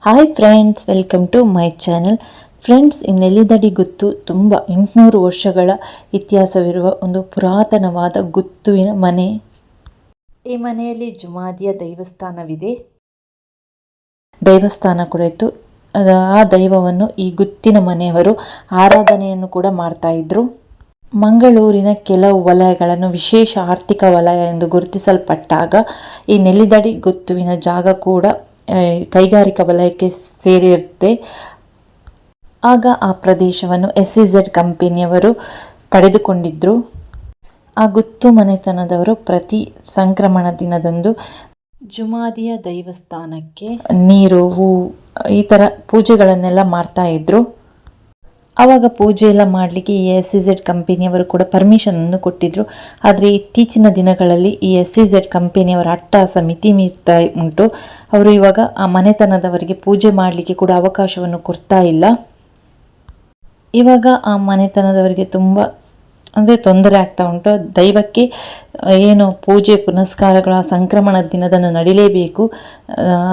Hi friends, welcome to my channel. Friends, ಈ ನೆಲ್ಲಿದಡಿ ಗುತ್ತು ತುಂಬ 800 ವರ್ಷಗಳ ಇತಿಹಾಸವಿರುವ ಒಂದು ಪುರಾತನವಾದ ಗುತ್ತುವಿನ ಮನೆ. ಈ ಮನೆಯಲ್ಲಿ ಜುಮಾದಿಯ ದೇವಸ್ಥಾನವಿದೆ. ದೇವಸ್ಥಾನ ಕೂಡ ಇತ್ತು. ಆ ದೈವವನ್ನು ಈ ಗುತ್ತಿನ ಮನೆಯವರು ಆರಾಧನೆಯನ್ನು ಕೂಡ ಮಾಡ್ತಾ ಇದ್ರು. ಮಂಗಳೂರಿನ ಕೆಲವು ವಲಯಗಳನ್ನು ವಿಶೇಷ ಆರ್ಥಿಕ ವಲಯ ಎಂದು ಗುರುತಿಸಲ್ಪಟ್ಟಾಗ ಈ ನೆಲ್ಲಿದಡಿ ಗುತ್ತುವಿನ ಜಾಗ ಕೂಡ ಕೈಗಾರಿಕಾ ವಲಯಕ್ಕೆ ಸೇರಿರುತ್ತೆ. ಆಗ ಆ ಪ್ರದೇಶವನ್ನು SEZ ಕಂಪನಿಯವರು ಪಡೆದುಕೊಂಡಿದ್ದರು. ಆ ಗುತ್ತು ಮನೆತನದವರು ಪ್ರತಿ ಸಂಕ್ರಮಣ ದಿನದಂದು ಜುಮಾದಿಯ ದೇವಸ್ಥಾನಕ್ಕೆ ನೀರು, ಹೂ ಈ ಥರ ಪೂಜೆಗಳನ್ನೆಲ್ಲ ಮಾಡ್ತಾ ಇದ್ರು. ಆವಾಗ ಪೂಜೆ ಎಲ್ಲ ಮಾಡಲಿಕ್ಕೆ ಈ SEZ ಕಂಪನಿಯವರು ಕೂಡ ಪರ್ಮಿಷನನ್ನು ಕೊಟ್ಟಿದ್ದರು. ಆದರೆ ಇತ್ತೀಚಿನ ದಿನಗಳಲ್ಲಿ ಈ SEZ ಕಂಪನಿಯವರ ಅಟ್ಟಹಾಸ ಮಿತಿ ಮೀರ್ತಾ ಉಂಟು. ಅವರು ಇವಾಗ ಆ ಮನೆತನದವರಿಗೆ ಪೂಜೆ ಮಾಡಲಿಕ್ಕೆ ಕೂಡ ಅವಕಾಶವನ್ನು ಕೊಡ್ತಾ ಇಲ್ಲ. ಇವಾಗ ಆ ಮನೆತನದವರಿಗೆ ತುಂಬ ತೊಂದರೆ ಆಗ್ತಾ ಉಂಟು. ದೈವಕ್ಕೆ ಏನು ಪೂಜೆ ಪುನಸ್ಕಾರಗಳ ಸಂಕ್ರಮಣ ದಿನದಂದು ನಡೀಲೇಬೇಕು.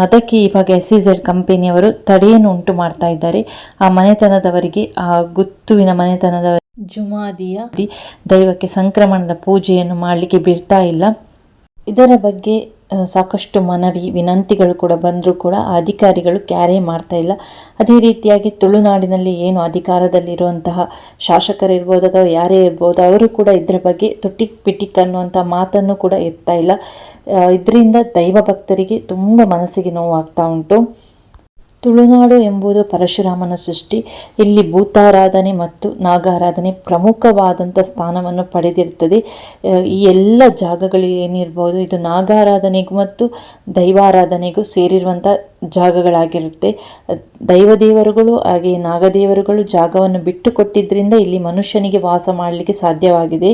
ಅದಕ್ಕೆ ಇವಾಗ SEZ ಕಂಪನಿಯವರು ತಡೆಯನ್ನು ಉಂಟು ಮಾಡ್ತಾ ಇದ್ದಾರೆ. ಆ ಮನೆತನದವರಿಗೆ, ಆ ಗುತ್ತುವಿನ ಮನೆತನದವರಿಗೆ ಜುಮಾದಿಯ ದೈವಕ್ಕೆ ಸಂಕ್ರಮಣದ ಪೂಜೆಯನ್ನು ಮಾಡಲಿಕ್ಕೆ ಬಿಡ್ತಾ ಇಲ್ಲ. ಇದರ ಬಗ್ಗೆ ಸಾಕಷ್ಟು ಮನವಿ ವಿನಂತಿಗಳು ಕೂಡ ಬಂದರೂ ಕೂಡ ಆ ಅಧಿಕಾರಿಗಳು ಕ್ಯಾರೆ ಮಾಡ್ತಾ ಇಲ್ಲ. ಅದೇ ರೀತಿಯಾಗಿ ತುಳುನಾಡಿನಲ್ಲಿ ಏನು ಅಧಿಕಾರದಲ್ಲಿರುವಂತಹ ಶಾಸಕರಿರ್ಬೋದು ಅಥವಾ ಯಾರೇ ಇರ್ಬೋದು, ಅವರು ಕೂಡ ಇದರ ಬಗ್ಗೆ ತುಟಿಕ್ ಪಿಟಿಕ್ ಅನ್ನುವಂಥ ಮಾತನ್ನು ಕೂಡ ಎತ್ತಾ ಇಲ್ಲ. ಇದರಿಂದ ದೈವ ಭಕ್ತರಿಗೆ ತುಂಬ ಮನಸ್ಸಿಗೆ ನೋವಾಗ್ತಾ ಉಂಟು. ತುಳುನಾಡು ಎಂಬುದು ಪರಶುರಾಮನ ಸೃಷ್ಟಿ. ಇಲ್ಲಿ ಭೂತಾರಾಧನೆ ಮತ್ತು ನಾಗಾರಾಧನೆ ಪ್ರಮುಖವಾದಂಥ ಸ್ಥಾನವನ್ನು ಪಡೆದಿರ್ತದೆ. ಈ ಎಲ್ಲ ಜಾಗಗಳು ಏನಿರ್ಬೋದು, ಇದು ನಾಗಾರಾಧನೆಗೂ ಮತ್ತು ದೈವಾರಾಧನೆಗೂ ಸೇರಿರುವಂಥ ಜಾಗಗಳಾಗಿರುತ್ತೆ. ದೈವದೇವರುಗಳು ಹಾಗೆ ನಾಗದೇವರುಗಳು ಜಾಗವನ್ನು ಬಿಟ್ಟು ಕೊಟ್ಟಿದ್ದರಿಂದ ಇಲ್ಲಿ ಮನುಷ್ಯನಿಗೆ ವಾಸ ಮಾಡಲಿಕ್ಕೆ ಸಾಧ್ಯವಾಗಿದೆ.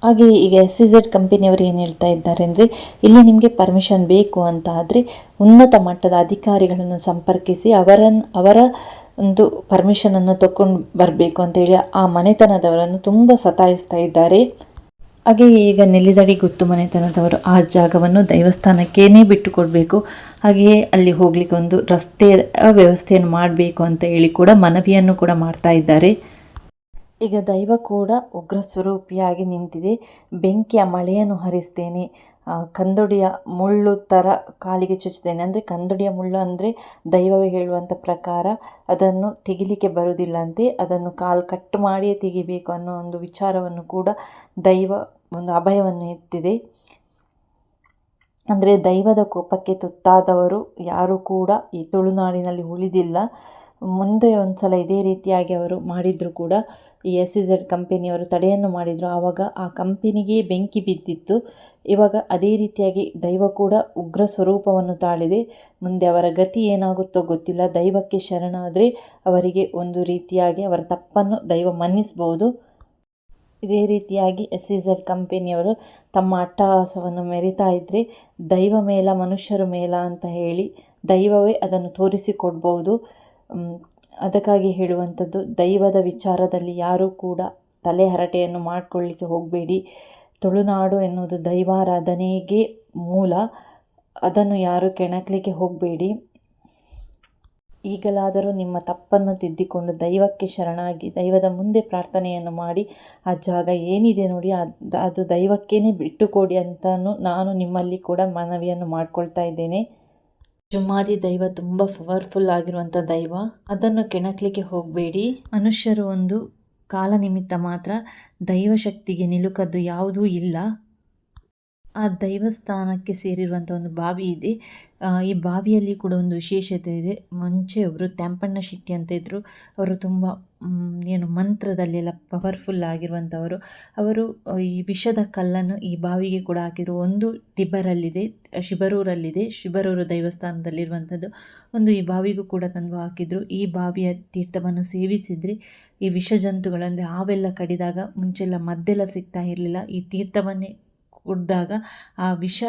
ಹಾಗೆ ಈಗ SEZ ಕಂಪನಿಯವರು ಏನು ಹೇಳ್ತಾ ಇದ್ದಾರೆ ಅಂದರೆ, ಇಲ್ಲಿ ನಿಮಗೆ ಪರ್ಮಿಷನ್ ಬೇಕು ಅಂತ ಆದರೆ ಉನ್ನತ ಮಟ್ಟದ ಅಧಿಕಾರಿಗಳನ್ನು ಸಂಪರ್ಕಿಸಿ ಅವರ ಒಂದು ಪರ್ಮಿಷನನ್ನು ತಗೊಂಡು ಬರಬೇಕು ಅಂತೇಳಿ ಆ ಮನೆತನದವರನ್ನು ತುಂಬ ಸತಾಯಿಸ್ತಾ ಇದ್ದಾರೆ. ಹಾಗೆ ಈಗ ನೆಲ್ಲಿದಡಿ ಗುತ್ತು ಮನೆತನದವರು ಆ ಜಾಗವನ್ನು ದೇವಸ್ಥಾನಕ್ಕೇನೆ ಬಿಟ್ಟು ಕೊಡಬೇಕು. ಹಾಗೆಯೇ ಅಲ್ಲಿ ಹೋಗ್ಲಿಕ್ಕೆ ಒಂದು ರಸ್ತೆಯ ವ್ಯವಸ್ಥೆಯನ್ನು ಮಾಡಬೇಕು ಅಂತ ಹೇಳಿ ಕೂಡ ಮನವಿಯನ್ನು ಕೂಡ ಮಾಡ್ತಾ ಇದ್ದಾರೆ. ಈಗ ದೈವ ಕೂಡ ಉಗ್ರ ಸ್ವರೂಪಿಯಾಗಿ ನಿಂತಿದೆ. ಬೆಂಕಿಯ ಮಳೆಯನ್ನು ಹರಿಸ್ತೇನೆ, ಕಂದೊಡಿಯ ಮುಳ್ಳು ಥರ ಕಾಲಿಗೆ ಚುಚ್ಚುತ್ತೇನೆ. ಅಂದರೆ ಕಂದೊಡಿಯ ಮುಳ್ಳು ಅಂದರೆ ದೈವವೇ ಹೇಳುವಂಥ ಪ್ರಕಾರ ಅದನ್ನು ತೆಗಿಲಿಕ್ಕೆ ಬರುವುದಿಲ್ಲ ಅಂತೆ. ಅದನ್ನು ಕಾಲು ಕಟ್ಟು ಮಾಡಿಯೇ ತೆಗಿಬೇಕು ಅನ್ನೋ ಒಂದು ವಿಚಾರವನ್ನು ಕೂಡ ದೈವ ಒಂದು ಅಭಯವನ್ನು ಎತ್ತಿದೆ. ಅಂದರೆ ದೈವದ ಕೋಪಕ್ಕೆ ತುತ್ತಾದವರು ಯಾರೂ ಕೂಡ ಈ ತುಳುನಾಡಿನಲ್ಲಿ ಉಳಿದಿಲ್ಲ. ಮುಂದೆ ಒಂದು ಸಲ ಇದೇ ರೀತಿಯಾಗಿ ಅವರು ಮಾಡಿದರೂ ಕೂಡ ಈ SEZ ಕಂಪನಿಯವರು ತಡೆಯನ್ನು ಮಾಡಿದರು. ಆವಾಗ ಆ ಕಂಪನಿಗೆ ಬೆಂಕಿ ಬಿದ್ದಿತ್ತು. ಇವಾಗ ಅದೇ ರೀತಿಯಾಗಿ ದೈವ ಕೂಡ ಉಗ್ರ ಸ್ವರೂಪವನ್ನು ತಾಳಿದೆ. ಮುಂದೆ ಅವರ ಗತಿ ಏನಾಗುತ್ತೋ ಗೊತ್ತಿಲ್ಲ. ದೈವಕ್ಕೆ ಶರಣಾದರೆ ಅವರಿಗೆ ಒಂದು ರೀತಿಯಾಗಿ ಅವರ ತಪ್ಪನ್ನು ದೈವ ಮನ್ನಿಸ್ಬೋದು. ಇದೇ ರೀತಿಯಾಗಿ SEZ ಕಂಪನಿಯವರು ತಮ್ಮ ಅಟ್ಟಹಾಸವನ್ನು ಮೆರಿತಾ ಇದ್ದರೆ ದೈವ ಮೇಲ ಮನುಷ್ಯರ ಮೇಲ ಅಂತ ಹೇಳಿ ದೈವವೇ ಅದನ್ನು ತೋರಿಸಿಕೊಡ್ಬೋದು. ಅದಕ್ಕಾಗಿ ಹೇಳುವಂಥದ್ದು, ದೈವದ ವಿಚಾರದಲ್ಲಿ ಯಾರೂ ಕೂಡ ತಲೆಹರಟೆಯನ್ನು ಮಾಡಿಕೊಳ್ಳಿಕ್ಕೆ ಹೋಗಬೇಡಿ. ತುಳುನಾಡು ಎನ್ನುವುದು ದೈವಾರಾಧನೆಗೆ ಮೂಲ. ಅದನ್ನು ಯಾರೂ ಕೆಣಕಲಿಕ್ಕೆ ಹೋಗಬೇಡಿ. ಈಗಲಾದರೂ ನಿಮ್ಮ ತಪ್ಪನ್ನು ತಿದ್ದಿಕೊಂಡು ದೈವಕ್ಕೆ ಶರಣಾಗಿ ದೈವದ ಮುಂದೆ ಪ್ರಾರ್ಥನೆಯನ್ನು ಮಾಡಿ ಆ ಜಾಗ ಏನಿದೆ ನೋಡಿ ಅದು ದೈವಕ್ಕೇನೆ ಬಿಟ್ಟುಕೊಡಿ ಅಂತಲೂ ನಾನು ನಿಮ್ಮಲ್ಲಿ ಕೂಡ ಮನವಿಯನ್ನು ಮಾಡ್ಕೊಳ್ತಾ ಇದ್ದೇನೆ. ಜುಮಾದಿ ದೈವ ತುಂಬ ಪವರ್ಫುಲ್ ಆಗಿರುವಂಥ ದೈವ. ಅದನ್ನು ಕೆಣಕಲಿಕ್ಕೆ ಹೋಗಬೇಡಿ. ಮನುಷ್ಯರು ಒಂದು ಕಾಲ ನಿಮಿತ್ತ ಮಾತ್ರ. ದೈವ ಶಕ್ತಿಗೆ ನಿಲುಕದ್ದು ಯಾವುದೂ ಇಲ್ಲ. ಆ ದೇವಸ್ಥಾನಕ್ಕೆ ಸೇರಿರುವಂಥ ಒಂದು ಬಾವಿ ಇದೆ. ಈ ಬಾವಿಯಲ್ಲಿ ಕೂಡ ಒಂದು ವಿಶೇಷತೆ ಇದೆ. ಮುಂಚೆ ಒಬ್ಬರು ತ್ಯಾಂಪಣ್ಣ ಶೆಟ್ಟಿ ಅಂತ ಇದ್ದರು. ಅವರು ತುಂಬ ಮಂತ್ರದಲ್ಲೆಲ್ಲ ಪವರ್ಫುಲ್ ಆಗಿರುವಂಥವರು. ಅವರು ಈ ವಿಷದ ಕಲ್ಲನ್ನು ಈ ಬಾವಿಗೆ ಕೂಡ ಹಾಕಿದರು. ಒಂದು ತಿಬ್ಬರಲ್ಲಿದೆ, ಶಿಬರೂರಲ್ಲಿದೆ. ಶಿಬರೂರು ದೇವಸ್ಥಾನದಲ್ಲಿರುವಂಥದ್ದು ಒಂದು ಈ ಬಾವಿಗೂ ಕೂಡ ತಂದು ಹಾಕಿದರು. ಈ ಬಾವಿಯ ತೀರ್ಥವನ್ನು ಸೇವಿಸಿದರೆ ಈ ವಿಷ ಜಂತುಗಳಂದರೆ ಹಾವೆಲ್ಲ ಕಡಿದಾಗ ಮುಂಚೆಲ್ಲ ಮದ್ದೆಲ್ಲ ಸಿಗ್ತಾ ಇರಲಿಲ್ಲ. ಈ ತೀರ್ಥವನ್ನೇ ಕುಡಿದಾಗ ಆ ವಿಷ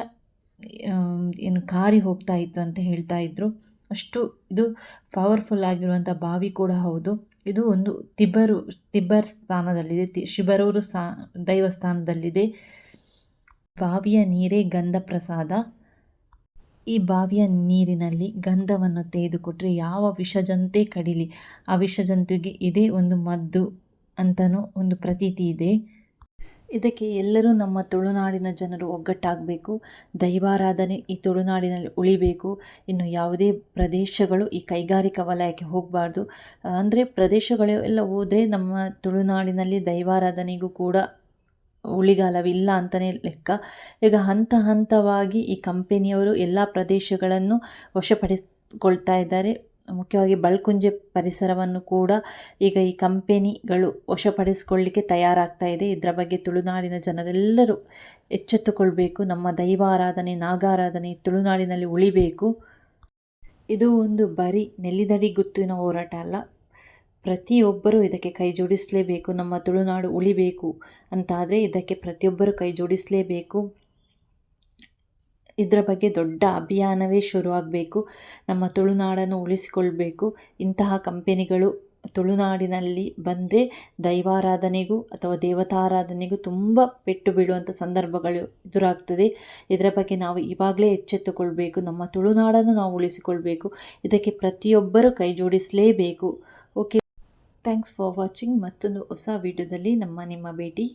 ಕಾರಿ ಹೋಗ್ತಾ ಇತ್ತು ಅಂತ ಹೇಳ್ತಾ ಇದ್ರು. ಅಷ್ಟು ಇದು ಪವರ್ಫುಲ್ ಆಗಿರುವಂಥ ಬಾವಿ ಕೂಡ ಹೌದು. ಇದು ಒಂದು ತಿಬ್ಬರ್ ಸ್ಥಾನದಲ್ಲಿದೆ, ಶಿಬರೂರು ದೇವಸ್ಥಾನದಲ್ಲಿದೆ. ಬಾವಿಯ ನೀರೇ ಗಂಧ ಪ್ರಸಾದ. ಈ ಬಾವಿಯ ನೀರಿನಲ್ಲಿ ಗಂಧವನ್ನು ತೆಗೆದುಕೊಟ್ರೆ ಯಾವ ವಿಷಜಂತೆ ಕಡಿಲಿ ಆ ವಿಷಜಂತುವಿಗೆ ಇದೇ ಒಂದು ಮದ್ದು ಅಂತಲೂ ಒಂದು ಪ್ರತೀತಿ ಇದೆ. ಇದಕ್ಕೆ ಎಲ್ಲರೂ ನಮ್ಮ ತುಳುನಾಡಿನ ಜನರು ಒಗ್ಗಟ್ಟಾಗಬೇಕು. ದೈವಾರಾಧನೆ ಈ ತುಳುನಾಡಿನಲ್ಲಿ ಉಳಿಬೇಕು. ಇನ್ನು ಯಾವುದೇ ಪ್ರದೇಶಗಳು ಈ ಕೈಗಾರಿಕಾ ವಲಯಕ್ಕೆ ಹೋಗಬಾರ್ದು. ಅಂದರೆ ಪ್ರದೇಶಗಳು ಎಲ್ಲ ಹೋದರೆ ನಮ್ಮ ತುಳುನಾಡಿನಲ್ಲಿ ದೈವಾರಾಧನೆಗೂ ಕೂಡ ಉಳಿಗಾಲವಿಲ್ಲ ಅಂತಲೇ ಲೆಕ್ಕ. ಈಗ ಹಂತ ಹಂತವಾಗಿ ಈ ಕಂಪೆನಿಯವರು ಎಲ್ಲ ಪ್ರದೇಶಗಳನ್ನು ವಶಪಡಿಸಿಕೊಳ್ತಾ ಇದ್ದಾರೆ. ಮುಖ್ಯವಾಗಿ ಬಳ್ಕುಂಜೆ ಪರಿಸರವನ್ನು ಕೂಡ ಈಗ ಈ ಕಂಪೆನಿಗಳು ವಶಪಡಿಸಿಕೊಳ್ಳಲಿಕ್ಕೆ ತಯಾರಾಗ್ತಾ ಇದೆ. ಇದರ ಬಗ್ಗೆ ತುಳುನಾಡಿನ ಜನರೆಲ್ಲರೂ ಎಚ್ಚೆತ್ತುಕೊಳ್ಬೇಕು. ನಮ್ಮ ದೈವಾರಾಧನೆ ನಾಗಾರಾಧನೆ ತುಳುನಾಡಿನಲ್ಲಿ ಉಳಿಬೇಕು. ಇದು ಒಂದು ಬರೀ ನೆಲ್ಲಿದಡಿ ಗುತ್ತುವಿನ ಹೋರಾಟ ಅಲ್ಲ. ಪ್ರತಿಯೊಬ್ಬರೂ ಇದಕ್ಕೆ ಕೈ ಜೋಡಿಸಲೇಬೇಕು. ನಮ್ಮ ತುಳುನಾಡು ಉಳಿಬೇಕು ಅಂತಾದರೆ ಇದಕ್ಕೆ ಪ್ರತಿಯೊಬ್ಬರೂ ಕೈ ಜೋಡಿಸಲೇಬೇಕು. ಇದರ ಬಗ್ಗೆ ದೊಡ್ಡ ಅಭಿಯಾನವೇ ಶುರುವಾಗಬೇಕು. ನಮ್ಮ ತುಳುನಾಡನ್ನು ಉಳಿಸಿಕೊಳ್ಬೇಕು. ಇಂತಹ ಕಂಪೆನಿಗಳು ತುಳುನಾಡಿನಲ್ಲಿ ಬಂದರೆ ದೈವಾರಾಧನೆಗೂ ಅಥವಾ ದೇವತಾರಾಧನೆಗೂ ತುಂಬ ಪೆಟ್ಟು ಬೀಳುವಂಥ ಸಂದರ್ಭಗಳು ಎದುರಾಗ್ತದೆ. ಇದರ ಬಗ್ಗೆ ನಾವು ಇವಾಗಲೇ ಎಚ್ಚೆತ್ತುಕೊಳ್ಬೇಕು. ನಮ್ಮ ತುಳುನಾಡನ್ನು ನಾವು ಉಳಿಸಿಕೊಳ್ಬೇಕು. ಇದಕ್ಕೆ ಪ್ರತಿಯೊಬ್ಬರೂ ಕೈ ಜೋಡಿಸಲೇಬೇಕು. Okay, thanks for watching. ಮತ್ತೊಂದು ಹೊಸ ವಿಡಿಯೋದಲ್ಲಿ ನಿಮ್ಮ ಭೇಟಿ.